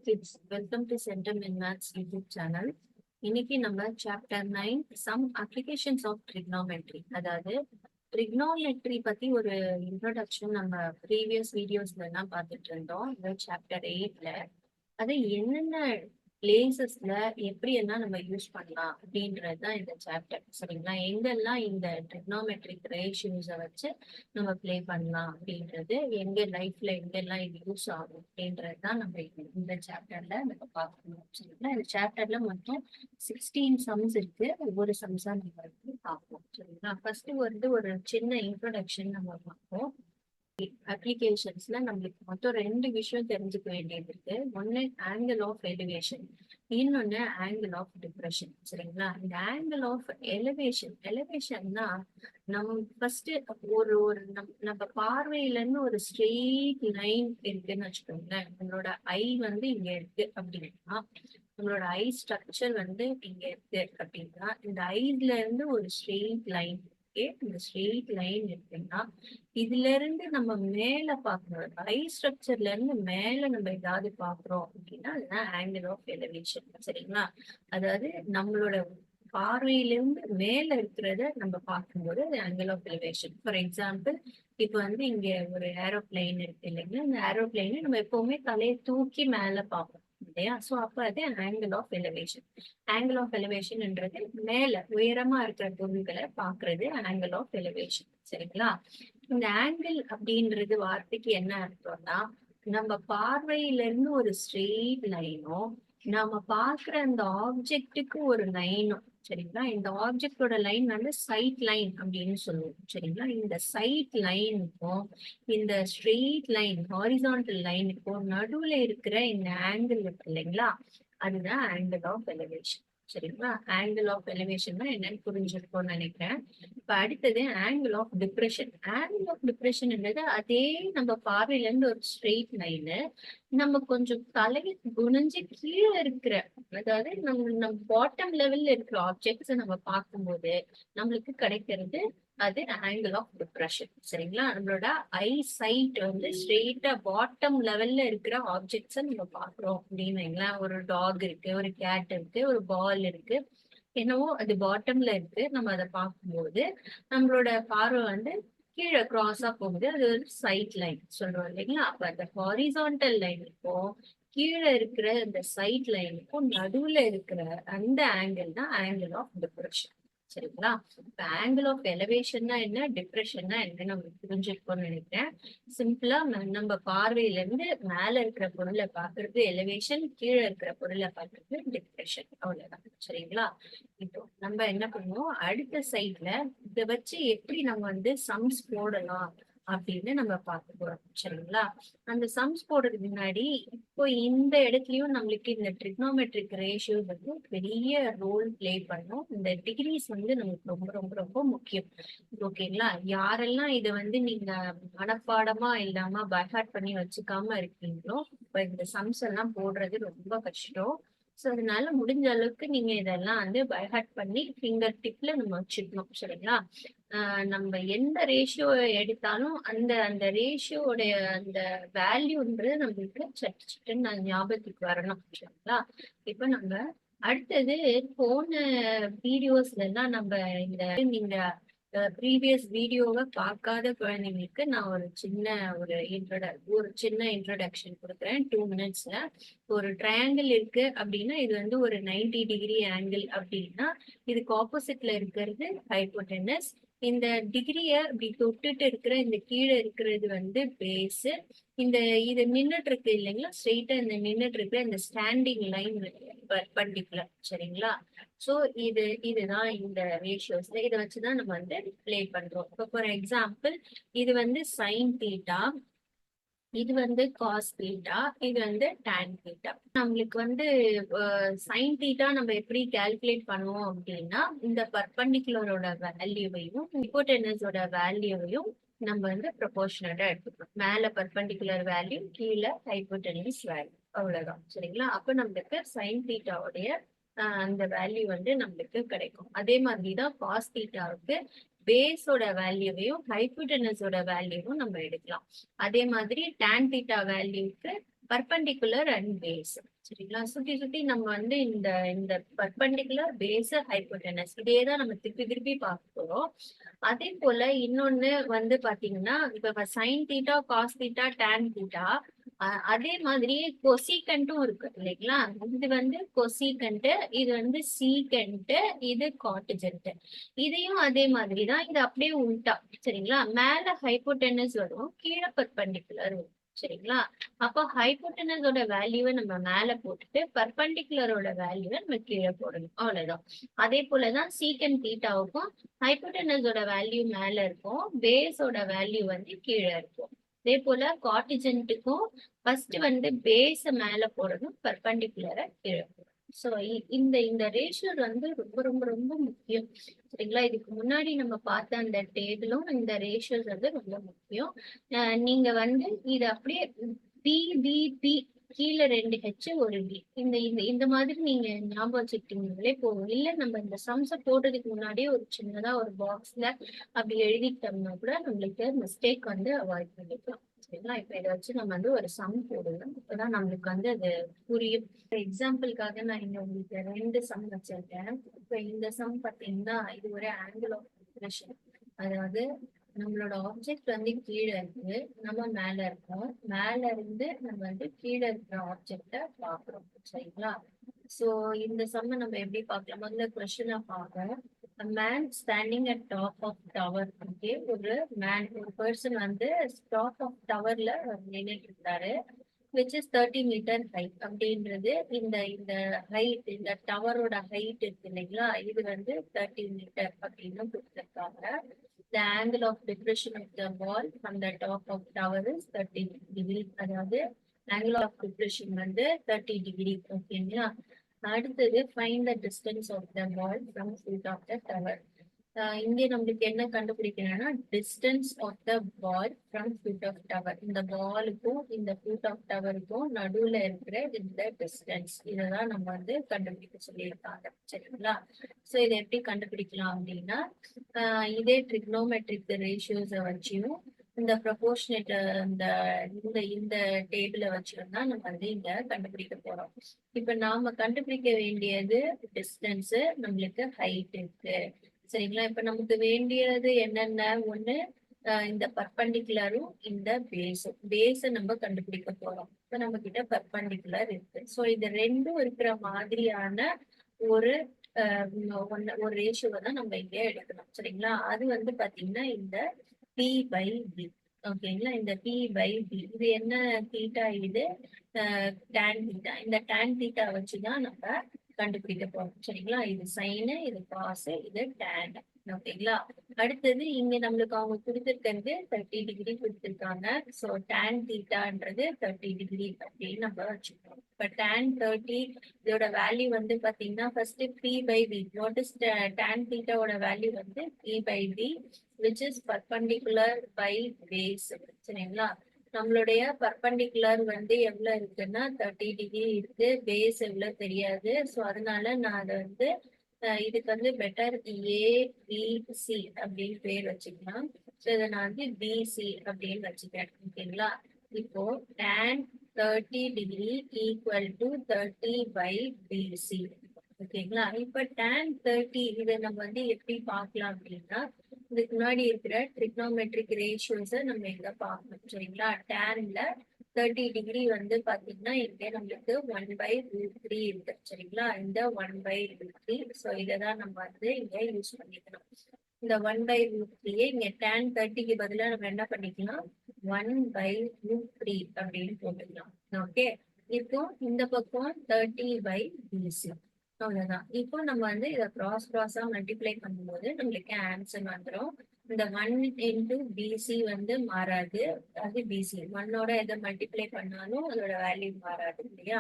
Kids, welcome to centum in maths YouTube channel. இன்னைக்கு நம்ம chapter 9 some applications of trigonometry, அதாவது trigonometry பத்தி ஒரு இன்ட்ரோடக்ஷன் நம்ம ப்ரீவியஸ் வீடியோஸ்ல எல்லாம் பார்த்துட்டு இருந்தோம். இந்த சாப்டர் 8ல அது என்னென்ன பிளேசஸ்ல எப்படி எல்லாம் நம்ம யூஸ் பண்ணலாம் அப்படின்றதுதான் இந்த சாப்டர். சரிங்களா? எங்கெல்லாம் இந்த ட்ரிக்னாமெட்ரிக் ரேஷியோஸை வச்சு நம்ம ப்ளே பண்ணலாம் அப்படின்றது, எங்க லைஃப்ல எங்கெல்லாம் இது யூஸ் ஆகும் அப்படின்றதுதான் நம்ம இந்த சாப்டர்ல நம்ம பார்க்கணும். சரிங்களா? இந்த சாப்டர்ல மொத்தம் 16 சம்ஸ் இருக்கு. ஒவ்வொரு சம்ஸா நம்ம வந்து பார்ப்போம். சரிங்களா? ஃபர்ஸ்ட் வந்து ஒரு சின்ன இன்ட்ரோடக்ஷன் நம்ம பார்ப்போம். அப்ளிகேஷன்ஸ்ல நம்மளுக்கு மொத்தம் 2 விஷயம் தெரிஞ்சுக்க வேண்டியது இருக்கு. ஒன்னு ஆங்கிள் ஆஃப் எலிவேஷன், இன்னொன்னு ஆங்கிள் ஆஃப் டிப்ரெஷன். சரிங்களா? இந்த ஆங்கிள் ஆஃப் எலிவேஷன்னா நம்ம ஃபர்ஸ்ட் ஒரு ஒரு நம்ம பார்வையில இருந்து ஒரு ஸ்ட்ரெயிட் லைன் இருக்குன்னு வச்சுக்கோங்களேன். நம்மளோட ஐ வந்து இங்க இருக்கு அப்படின்னா, நம்மளோட ஐ ஸ்ட்ரக்சர் வந்து இங்க இருக்கு அப்படின்னா, இந்த ஐல இருந்து ஒரு ஸ்ட்ரெயிட் லைன், இந்த ஸ்ட்ரெயிட் லைன் இருக்குன்னா, இதுல இருந்து நம்ம மேல பாக்குறோம், ஐ ஸ்ட்ரக்சர்ல இருந்து மேல நம்ம ஏதாவது பாக்குறோம் அப்படின்னா அதுதான் ஆங்கிள் ஆஃப் எலிவேஷன். சரிங்களா? அதாவது நம்மளோட பார்வையிலிருந்து மேல இருக்கிறத நம்ம பார்க்கும்போது அது angle of elevation. For example, இப்ப வந்து இங்க ஒரு ஏரோப்ளைன் இருக்கு இல்லைங்களா? இந்த ஏரோப்ளைனை நம்ம எப்பவுமே தலையை தூக்கி மேல பார்ப்போம் இல்லையா? சோ அப்ப அது angle of elevation. Angle of எலிவேஷன்ன்றது மேல உயரமா இருக்கிற பொருள்களை பாக்குறது ஆங்கிள் ஆஃப் எலிவேஷன். சரிங்களா? இந்த ஆங்கிள் அப்படின்றது வார்த்தைக்கு என்ன அர்த்தம்னா, நம்ம பார்வையில இருந்து ஒரு ஸ்ட்ரெயிட் லைனும், நாம பாக்குற அந்த ஆப்ஜெக்டுக்கு ஒரு லைனும். சரிங்களா? இந்த ஆப்ஜெக்டோட லைன் வந்து சைட் லைன் அப்படின்னு சொல்லுவோம். சரிங்களா? இந்த சைட் லைனுக்கும் இந்த ஸ்ட்ரெயிட் லைன் ஹாரிசான்டல் லைனுக்கும் நடுவுல இருக்கிற இந்த ஆங்கிள் இருக்கு இல்லைங்களா? அதுதான் ஆங்கிள் ஆஃப் எலிவேஷன். சரிங்களா? ஆங்கிள் ஆஃப் எலிவேஷன் என்னன்னு புரிஞ்சிருக்கும்னு நினைக்கிறேன். இப்ப அடுத்தது angle of depression. Angle of டிப்ரெஷன்ன்றது அதே நம்ம பார்வையில இருந்து ஒரு ஸ்ட்ரெயிட் லைனு, நம்ம கொஞ்சம் தலையை குனிஞ்சு கீழே இருக்கிற, அதாவது நம்ம பாட்டம் லெவல்ல இருக்கிற ஆப்ஜெக்ட்ஸ் நம்ம பார்க்கும்போது நம்மளுக்கு கிடைக்கிறது அது ஆங்கிள் ஆஃப் டிப்ரெஷன். சரிங்களா? நம்மளோட ஐ சைட் வந்து ஸ்ட்ரெயிட்டா பாட்டம் லெவல்ல இருக்கிற ஆப்ஜெக்ட்ஸை நம்ம பாக்குறோம் அப்படின்னு வைங்களேன். ஒரு டாக் இருக்கு, ஒரு கேட் இருக்கு, ஒரு பால் இருக்கு, என்னவோ அது பாட்டம்ல இருக்கு. நம்ம அதை பார்க்கும்போது நம்மளோட பார்வை வந்து கீழே கிராஸா போகுது. அது ஒரு சைட் லைன் சொல்றோம் இல்லைங்களா? அப்ப அந்த ஹாரிசான்டல் லைனுக்கும் கீழே இருக்கிற இந்த சைட் லைனுக்கும் நடுவுல இருக்கிற அந்த ஆங்கிள் தான் ஆங்கிள் ஆஃப் டிப்ரெஷன். சரிங்களா? இப்ப ஆங்கிள் ஆஃப் எலிவேஷன்னா என்ன, டிப்ரெஷன்னா என்ன நம்ம புரிஞ்சிருக்கோம்னு நினைக்கிறேன். சிம்பிளா நம்ம பார்வையில இருந்து மேல இருக்கிற பொருளை பாக்குறது எலிவேஷன், கீழே இருக்கிற பொருளை பாக்குறது டிப்ரெஷன். அவ்வளவுதான். சரிங்களா? இப்போ நம்ம என்ன பண்ணுவோம், அடுத்த சைட்ல இதை வச்சு எப்படி நம்ம வந்து சம்ஸ் போடலாம் அப்படின்னு நம்ம பார்க்க போறோம். சரிங்களா? அந்த சம்ஸ் போடுறதுக்கு முன்னாடி இப்போ இந்த இடத்துலயும் நம்மளுக்கு இந்த ட்ரிக்னோமெட்ரிக் ரேஷியோ வந்து பெரிய ரோல் பிளே பண்ணும். இந்த டிகிரிஸ் வந்து நமக்கு ரொம்ப ரொம்ப ரொம்ப முக்கியம். ஓகேங்களா? யாரெல்லாம் இதை வந்து நீங்க மனப்பாடமா இல்லாம பைஹார்ட் பண்ணி வச்சுக்காம இருக்கீங்களோ, இப்ப இந்த சம்ஸ் எல்லாம் போடுறது ரொம்ப கஷ்டம். சோ அதனால முடிஞ்ச அளவுக்கு நீங்க இதெல்லாம் வந்து பைஹார்ட் பண்ணி ஃபிங்கர் டிப்ல நம்ம வச்சுக்கணும். சரிங்களா? நம்ம எந்த ரேஷியோ எடுத்தாலும் அந்த அந்த ரேஷியோடைய அந்த வேல்யூன்றது நம்மளுக்கு சட்டு சட்டுன்னு ஞாபகத்துக்கு வரணும். சரிங்களா? இப்ப நம்ம அடுத்தது போன வீடியோஸ்ல எல்லாம் நம்ம இந்த நீங்க ப்ரீவியஸ் வீடியோவை பார்க்காத குழந்தைங்களுக்கு நான் ஒரு சின்ன இன்ட்ரோடக்ஷன் கொடுக்குறேன் 2 மினிட்ஸ்ல. ஒரு ட்ரையாங்கிள் இருக்கு அப்படின்னா இது வந்து ஒரு 90 டிகிரி ஆங்கிள் அப்படின்னா இதுக்கு ஆப்போசிட்ல இருக்கிறது ஹைப்போடெனஸ். இந்த டிகிரிய இப்படி தொட்டுட்டு இருக்கிற இந்த கீழே இருக்கிறது வந்து பேஸ். இந்த இது நின்னுட்டு இருக்கு இல்லைங்களா, ஸ்ட்ரெயிட்டா இந்த நின்னுட்டு இருக்கிற இந்த ஸ்டாண்டிங் லைன் பர்பண்டிகுலர். சரிங்களா? சோ இதுதான் இந்த ரேஷியோஸ்ல இதை வச்சுதான் நம்ம வந்து பிளே பண்றோம். இப்போ ஃபார் எக்ஸாம்பிள், இது வந்து சைன் தீட்டா, இது வந்து காஸ் தீட்டா, இது வந்து டான் தீட்டா. நம்மளுக்கு வந்து சைன் தீட்டா நம்ம எப்படி கால்குலேட் பண்ணுவோம் அப்படின்னா, இந்த பர்பண்டிகுலரோட வேல்யூவையும் ஹைப்போடெனஸோட வேல்யூவையும் நம்ம வந்து ப்ரொபோர்ஷனட்டா எடுத்துக்கணும். மேல பர்பண்டிகுலர் வேல்யூ, கீழே ஹைப்போடெனஸ் வேல்யூ. அவ்வளவுதான். சரிங்களா? அப்ப நம்மளுக்கு சைன் தீட்டாவுடைய அந்த வேல்யூ வந்து நம்மளுக்கு கிடைக்கும். அதே மாதிரிதான் காஸ் தீட்டாவுக்கு பேஸோட வேல்யூவையும் ஹைப்போடெனஸோட வேல்யூவும் நம்ம எடுக்கலாம். அதே மாதிரி டான் தீட்டா வேல்யூக்கு பர்பண்டிகுலர் அண்ட் பேஸ். சரிங்களா? சுத்தி சுத்தி நம்ம வந்து இந்த இந்த பர்பண்டிகுலர் பேஸ் ஹைபோடெனஸ் இதே தான் நம்ம திருப்பி திருப்பி பார்க்க போறோம். அதே போல இன்னொன்னு வந்து பாத்தீங்கன்னா இப்ப sine theta, cos theta, tan theta அதே மாதிரி கொசிகண்டும் இருக்கு இல்லைங்களா? இது வந்து கொசிகண்ட், இது வந்து சீகண்ட், இது காட்டுஜென்ட். இதையும் அதே மாதிரிதான், இது அப்படியே உல்டா. சரிங்களா? மேல ஹைபோடெனஸ் வரும், கீழே பர்பண்டிகுலர் வரும். சரிங்களா? அப்போ ஹைபோடெனஸோட வேல்யூவை நம்ம மேல போட்டுட்டு பர்பண்டிகுலரோட வேல்யூவை நம்ம கீழே போடணும். அவ்வளவுதான். அதே போலதான் சீக்கண்ட் தீட்டாவுக்கும் ஹைபோடெனஸோட வேல்யூ மேல இருக்கும், பேஸோட வேல்யூ வந்து கீழே இருக்கும். அதே போல காட்டிஜென்ட்டுக்கும் ஃபர்ஸ்ட் வந்து பேஸ மேல போடணும், பர்பண்டிகுலரை கீழே போடணும். ஸோ இந்த இந்த ரேஷியோ வந்து ரொம்ப ரொம்ப ரொம்ப முக்கியம். சரிங்களா? இதுக்கு முன்னாடி நம்ம பார்த்த அந்த டேபிளும் இந்த ரேஷியோஸ் வந்து ரொம்ப முக்கியம். நீங்க வந்து இது அப்படியே பி பி பி கீழே 2 ஹெச் ஒரு பி இந்த இந்த இந்த மாதிரி நீங்க ஞாபகம் வச்சுக்கிட்டீங்களே போதும். இல்ல நம்ம இந்த சம்ஸை போடுறதுக்கு முன்னாடியே ஒரு சின்னதா ஒரு பாக்ஸ்ல அப்படி எழுதிட்டோம்னா கூட நம்மளுக்கு மிஸ்டேக் வந்து அவாய்ட் பண்ணிக்கலாம். சரிங்களா? இப்ப இதை வச்சு நம்ம வந்து ஒரு சம் போடுவோம். இப்பதான் நம்மளுக்கு வந்து அது புரியும். எக்ஸாம்பிளுக்காக நான் இங்க உங்களுக்கு 2 சம் வச்சிருக்கேன். இப்ப இந்த சம் பாத்தீங்கன்னா இது ஒரு ஆங்கிள் ஆஃப் டிப்ரெஷன். அதாவது நம்மளோட ஆப்ஜெக்ட் வந்து கீழே இருக்கு, நம்ம மேல இருக்கோம். மேல இருந்து நம்ம வந்து கீழே இருக்கிற ஆப்ஜெக்ட பாக்குறோம். சரிங்களா? சோ இந்த சம்ம நம்ம எப்படி பார்க்கலாம்? முதல்ல கொஸ்டினா பார்ப்போம். A man standing at top of tower. Okay, ஒரு பர்சன் வந்து டாப் ஆஃப் டவர்ல நின்னுட்டு இருக்காரு, which is 30 மீட்டர் ஹைட். அப்படின்றது இந்த இந்த ஹைட், இந்த டவரோட ஹைட் இருக்கு இல்லைங்களா, இது வந்து 30 மீட்டர் அப்படின்னு கொடுத்துருக்காங்க. The angle of depression of the wall from the top of tower is 30 degree. அதாவது angle of depression வந்து 30 degree. ஓகேங்களா? அடுத்தது find the distance of the wall from foot of the tower. இங்கே நம்மளுக்கு என்ன கண்டுபிடிக்கணும்னா distance of the ball from foot of tower. இந்த பாலுக்கும் இந்த ஃபுட் ஆஃப் டவருக்கும் நடுவுல இருக்கிற இந்த டிஸ்டன்ஸ், இதைதான் நம்ம வந்து கண்டுபிடிக்க சொல்லியிருக்காங்க. சரிங்களா? ஸோ இதை எப்படி கண்டுபிடிக்கலாம் அப்படின்னா இதே ட்ரிக்னோமெட்ரிக் ரேஷியோஸை வச்சியும் இந்த ப்ரொபோர்ஷனேட் இந்த இந்த இந்த டேபிளை வச்சியும் தான் நம்ம வந்து இங்க கண்டுபிடிக்க போறோம். இப்ப நாம கண்டுபிடிக்க வேண்டியது டிஸ்டன்ஸ், நம்மளுக்கு ஹைட் இருக்கு. சரிங்களா? இப்ப நமக்கு வேண்டியது என்னென்ன? ஒண்ணு இந்த பர்பண்டிகுலரும் இந்த பேஸ நம்ம கண்டுபிடிக்க போறோம். இப்ப நம்ம கிட்ட பர்பண்டிகுலர் இருக்கு. சோ இது ரெண்டும் இருக்கிற மாதிரியான ஒரு ஒரு ரேஷியோவை தான் நம்ம இங்க எடுக்கணும். சரிங்களா? அது வந்து பாத்தீங்கன்னா இந்த பி பை பி. ஓகேங்களா? இந்த பி பை பி இது என்ன தீட்டா? இது டான் தீட்டா. இந்த டான் தீட்டா வச்சுதான் நம்ம கண்டுபிடிக்க போறோம். சரிங்களா? இது சைனு, இது காஸ், இது டான். ஓகேங்களா? அடுத்தது இங்க நம்மளுக்கு அவங்க கொடுத்திருக்கிறது 30 டிகிரி கொடுத்திருக்காங்க. சோ டான் தீட்டான்றது 30 டிகிரி அப்படின்னு நம்ம வச்சுக்கணும். இப்ப டான் 30 இதோட வேல்யூ வந்து பாத்தீங்கன்னா first P by B. What is tan தீட்டாவோட வேல்யூ வந்து P by B, which is perpendicular by base. சரிங்களா? நம்மளுடைய பர்பண்டிகுலர் வந்து எவ்வளவு இருக்குன்னா 30 டிகிரி இருக்கு, பேஸ் எவ்வளவு தெரியாது. சோ அதனால நான் அதை வந்து இதுக்கு வந்து பெட்டர் ஏபிசி அப்படின்னு பேர் வச்சுக்கலாம். ஸோ இதை நான் வந்து பிசி அப்படின்னு வச்சுக்கிறேன். ஓகேங்களா? இப்போ tan 30 degree equal to 30 by பிசி. ஓகேங்களா? இப்ப tan 30 இதை நம்ம வந்து எப்படி பார்க்கலாம் அப்படின்னா இதுக்கு முன்னாடி இருக்கிற ட்ரிக்னோமெட்ரிக் ரேஷியோஸை நம்ம இங்க பார்க்கணும். சரிங்களா? டேன்ல 30 டிகிரி வந்து பாத்தீங்கன்னா இங்க நம்மளுக்கு 1/√3 இருக்கு. சரிங்களா? இந்த 1/√3. ஸோ இதைதான் நம்ம வந்து இங்க யூஸ் பண்ணிக்கணும். இந்த 1/√3 இங்க tan 30க்கு பதிலா நம்ம என்ன பண்ணிக்கலாம்? 1/√3 அப்படின்னு போட்டுக்கலாம். ஓகே, இப்போ இந்த பக்கம் 30/BC. அவ்வளவுதான். இப்போ நம்ம வந்து இதை கிராஸா மல்டிப்ளை பண்ணும்போது நம்மளுக்கு ஆன்சர் வந்துடும். இந்த 1 இன்டூ பிசி வந்து மாறாது, அது பிசி 1ஓட எதை மல்டிப்ளை பண்ணாலும் அதோட வேல்யூ மாறாது இல்லையா?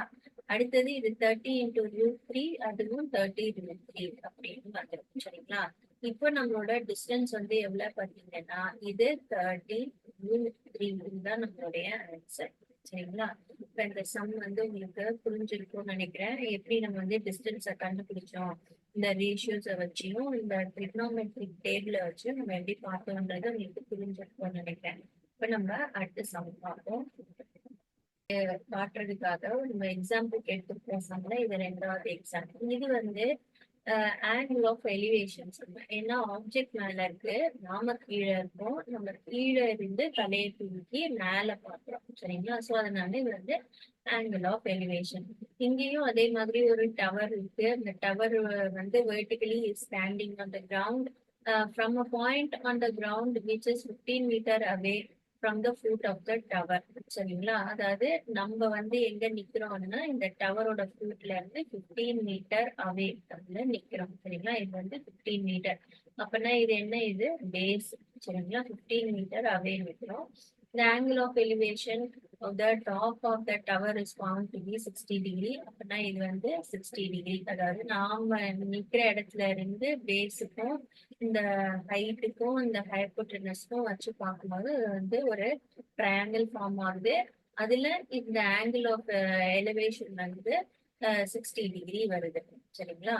அடுத்தது இது 30 இன்டூ √3, அதுவும் 30√3 அப்படின்னு வந்துடும். சரிங்களா? இப்போ நம்மளோட டிஸ்டன்ஸ் வந்து எவ்வளவு பார்த்தீங்கன்னா இது 30√3 தான் நம்மளுடைய ஆன்சர். சரிங்களா? இப்ப இந்த சம் வந்து உங்களுக்கு புரிஞ்சிருக்கும்னு நினைக்கிறேன். எப்படி நம்ம வந்து டிஸ்டன்ஸை கண்டுபிடிச்சோம், இந்த ரேஷியோஸை வச்சியும் இந்த ட்ரிக்னோமெட்ரிக் டேபிள வச்சு நம்ம எப்படி பார்த்தோம்ன்றது உங்களுக்கு புரிஞ்சிருக்கும்னு நினைக்கிறேன். இப்ப நம்ம அடுத்த சம் பார்ப்போம். காட்டுறதுக்காக நம்ம எக்ஸாம்பிள் எடுத்துக்கிட்டோம்னா இது 2வது எக்ஸாம்பிள். இது வந்து ஆங்கிள் ஆஃப் எலிவேஷன் சொல்லுவேன். ஏன்னா ஆப்ஜெக்ட் மேல இருக்கு, நாம கீழே இருக்கோம், நம்ம கீழே இருந்து தலையை தூக்கி மேல பாக்குறோம் சரிங்களா. சோ அதனால இது வந்து ஆங்கிள் ஆஃப் எலிவேஷன். இங்கேயும் அதே மாதிரி ஒரு டவர் இருக்கு. அந்த டவர் வந்து vertically standing on the ground from a point on the ground which is 15 meter away from the foot of the tower சரிங்களா. அதாவது நம்ம வந்து எங்க நிக்கிறோம்னா இந்த டவரோட ஃபுட்ல இருந்து 15 மீட்டர் அவே நிக்கிறோம் சரிங்களா. இது வந்து 15 மீட்டர். அப்பனா இது என்ன, இது பேஸ் சரிங்களா. 15 மீட்டர் அவே நிக்கிறோம். The angle of elevation of the top of the tower is found to be 60 degree. அப்பனா இது வந்து 60 டிகிரி. அதாவது நாம நிக்கிற இடத்துல இருந்து பேஸுக்கும் இந்த ஹைட்டுக்கும் இந்த ஹைப்போட்டெனஸ்க்கும் வச்சு பார்க்கும்போது வந்து ஒரு ட்ரையாங்கிள் ஃபார்ம் ஆகுது. அதுல இந்த ஆங்கிள் ஆஃப் எலிவேஷன் வந்து 60 டிகிரி வருது சரிங்களா.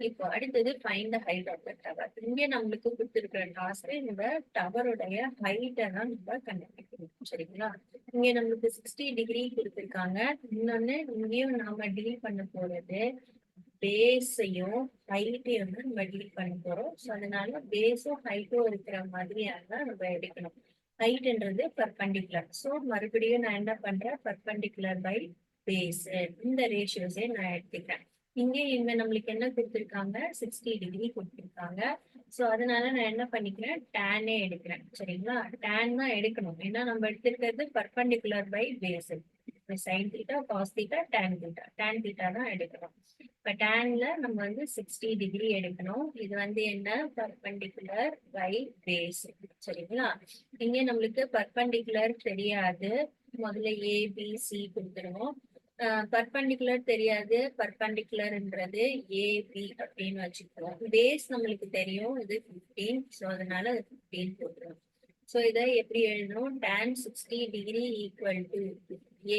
இப்போ அடுத்தது find the height of the tower. இங்க நம்மளுக்கு கொடுத்துருக்கிற டாஸ்க் இந்த டவருடைய ஹைட்டை தான் நம்ம கண்டுபிடிக்கணும் சரிங்களா. இங்க நம்மளுக்கு 60 டிகிரி கொடுத்துருக்காங்க. இன்னொன்னு இங்கேயும் நாம டீல் பண்ண போறது பேஸையும் ஹைட்டையும் வந்து நம்ம டீல் பண்ண போறோம். ஸோ அதனால பேஸும் ஹைட்டும் இருக்கிற மாதிரியாக நம்ம எடுக்கணும். ஹைட்ன்றது பர்பண்டிகுலர். ஸோ மறுபடியும் நான் என்ன பண்றேன், பர்பண்டிகுலர் பை பேஸ் இந்த ரேஷியோஸே நான் எடுத்துக்கிறேன். இங்க நம்மளுக்கு என்ன கொடுத்துருக்காங்க, 60 டிகிரி கொடுத்துருக்காங்க. ஸோ அதனால நான் என்ன பண்ணிக்கிறேன், டேனே எடுக்கிறேன் சரிங்களா. டேன் தான் எடுக்கணும், ஏன்னா நம்ம எடுத்துருக்கிறது perpendicular by base. Sine theta, cos theta, tan theta, tan theta தான் எடுக்கணும். இப்ப டேன்ல நம்ம வந்து 60 டிகிரி எடுக்கணும். இது வந்து என்ன, பர்பண்டிகுலர் பை பேஸ் சரிங்களா. இங்க நம்மளுக்கு பர்பண்டிகுலர் தெரியாது, முதல்ல ஏபிசி கொடுத்துருவோம். பர்பண்டிகுலர் தெரியாது, பர்பண்டிகுலர்ன்றது ஏபி அப்படின்னு வச்சுக்குவோம். பேஸ் நம்மளுக்கு தெரியும், இது 15. ஸோ அதனால அது 15 போட்டுருவோம். ஸோ இதை எப்படி எழுதணும், tan 60 degree equal to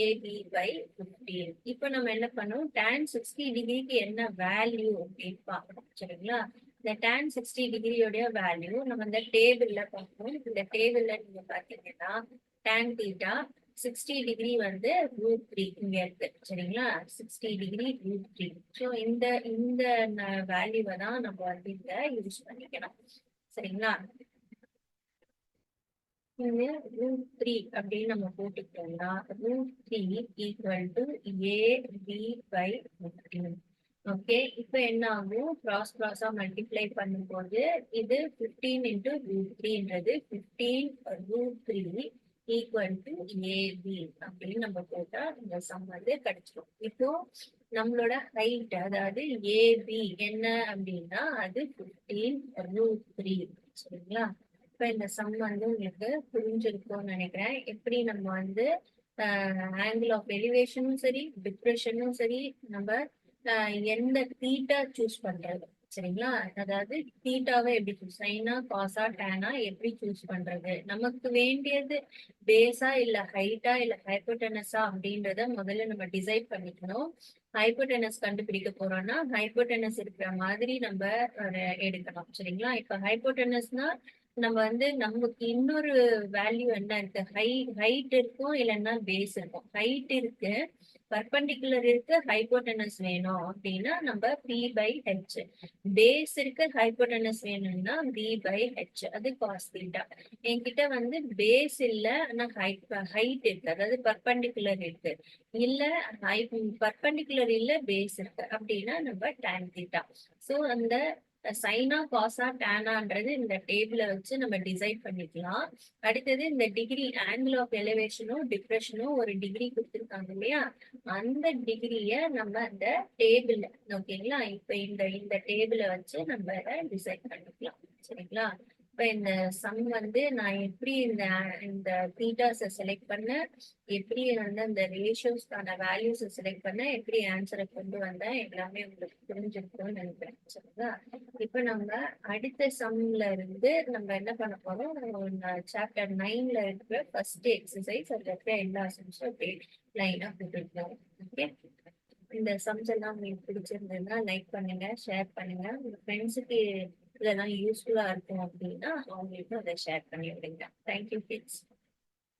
AB by 15. இப்போ நம்ம என்ன பண்ணோம், tan 60 டிகிரிக்கு என்ன வேல்யூ அப்படின்னு பார்க்கணும் சரிங்களா. இந்த tan 60 டிகிரியோடைய வேல்யூ நம்ம இந்த டேபிள்ல பார்ப்போம். இந்த டேபிள்ல நீங்க பாத்தீங்கன்னா tan தீட்டா 60 டிகிரி வந்து √3 இங்க இருக்கு சரிங்களா. 60 டிகிரி √3. ஸோ இந்த இந்த வேல்யூவை தான் நம்ம வந்து இங்க யூஸ் பண்ணிக்கணும் சரிங்களா. இங்க √3 அப்படின்னு நம்ம போட்டுக்கிட்டோம்னா √3 equal to AB by 15. Okay, இப்போ என்ன ஆகும், கிராஸா மல்டிப்ளை பண்ணும்போது இது 15 இன்டூ √3ன்றது 15 √3 ஈக்குவல் டு ஏபி அப்படின்னு நம்ம போட்டா இந்த சம் வந்து கிடைச்சிடும். இப்போ நம்மளோட ஹைட், அதாவது ஏபி என்ன அப்படின்னா அது 15 √3 சரிங்களா. இப்ப இந்த சம் வந்து உங்களுக்கு புரிஞ்சிருக்கும்னு நினைக்கிறேன். எப்படி நம்ம வந்து ஆங்கிள் ஆஃப் எலிவேஷனும் சரி, டிப்ரெஷனும் சரி, நம்ம எந்த தீட்டா சூஸ் பண்றது சரிங்களா. அதாவது தீட்டாவை எப்படி சூஸ், சைனா காசா டேனா எப்படி சூஸ் பண்றது, நமக்கு வேண்டியது பேஸா இல்ல ஹைட்டா இல்ல ஹைப்போடெனஸா அப்படின்றத முதல்ல நம்ம டிசைட் பண்ணிக்கணும். ஹைப்போடெனஸ் கண்டுபிடிக்க போறோம்னா ஹைப்போடெனஸ் இருக்கிற மாதிரி நம்ம எடுக்கணும் சரிங்களா. இப்ப ஹைப்போடெனஸ்னா நம்ம வந்து நமக்கு இன்னொரு வேல்யூ என்ன இருக்கு, ஹைட் இருக்கும் இல்லைன்னா பேஸ் இருக்கும். ஹைட் இருக்கு, பர்பண்டிகுலர் இருக்கு, ஹைப்போடெனஸ் வேணும் அப்படின்னா நம்ம பி பை ஹெச். பேஸ் இருக்கு, ஹைப்போடெனஸ் வேணும்னா பி பை ஹெச், அது காஸ் தீட்டா. என்கிட்ட வந்து பேஸ் இல்ல ஆனா ஹைட் இருக்கு, அதாவது பர்பண்டிகுலர் இருக்கு, இல்ல பர்பண்டிகுலர் இல்ல பேஸ் இருக்கு அப்படின்னா நம்ம tan தீட்டா. ஸோ அந்த சைனா காசா டேனான்றது இந்த டேபிள வச்சு நம்ம டிசைட் பண்ணிக்கலாம். அடுத்தது இந்த டிகிரி, ஆங்கிள் ஆஃப் எலிவேஷனும் டிப்ரெஷனும் ஒரு டிகிரி கொடுத்துருக்காங்க இல்லையா, அந்த டிகிரிய நம்ம அந்த டேபிள், ஓகேங்களா. இப்ப இந்த டேபிள வச்சு நம்ம டிசைட் பண்ணிக்கலாம் சரிங்களா. இப்ப இந்த சம் வந்து நான் எப்படி இந்த தீட்டாஸை செலக்ட் பண்ண, எப்படி வந்து அந்த ரேஷியோஸ்க்கான வேல்யூஸை செலக்ட் பண்ண, எப்படி ஆன்சரை கொண்டு வந்தேன், எல்லாமே உங்களுக்கு புரிஞ்சிருக்கும்னு நினைக்கிறேன் சரிங்களா. இப்ப நம்ம அடுத்த சம்ல இருந்து நம்ம என்ன பண்ண போறோம், சாப்டர் 9ல இருக்கிற ஃபர்ஸ்ட் எக்ஸசைஸ், அதுல இருக்கிற எல்லா சம்ஸும் அப்படியே லைனா போட்டுருக்கோம். ஓகே, இந்த சம்ஸ் எல்லாம் உங்களுக்கு பிடிச்சிருந்ததுன்னா லைக் பண்ணுங்க, ஷேர் பண்ணுங்க. உங்க ஃப்ரெண்ட்ஸுக்கு இதெல்லாம் யூஸ்ஃபுல்லா இருக்கும் அப்படின்னா அவங்களுக்கும் அதை ஷேர் பண்ணி விடுங்க. Thank you kids.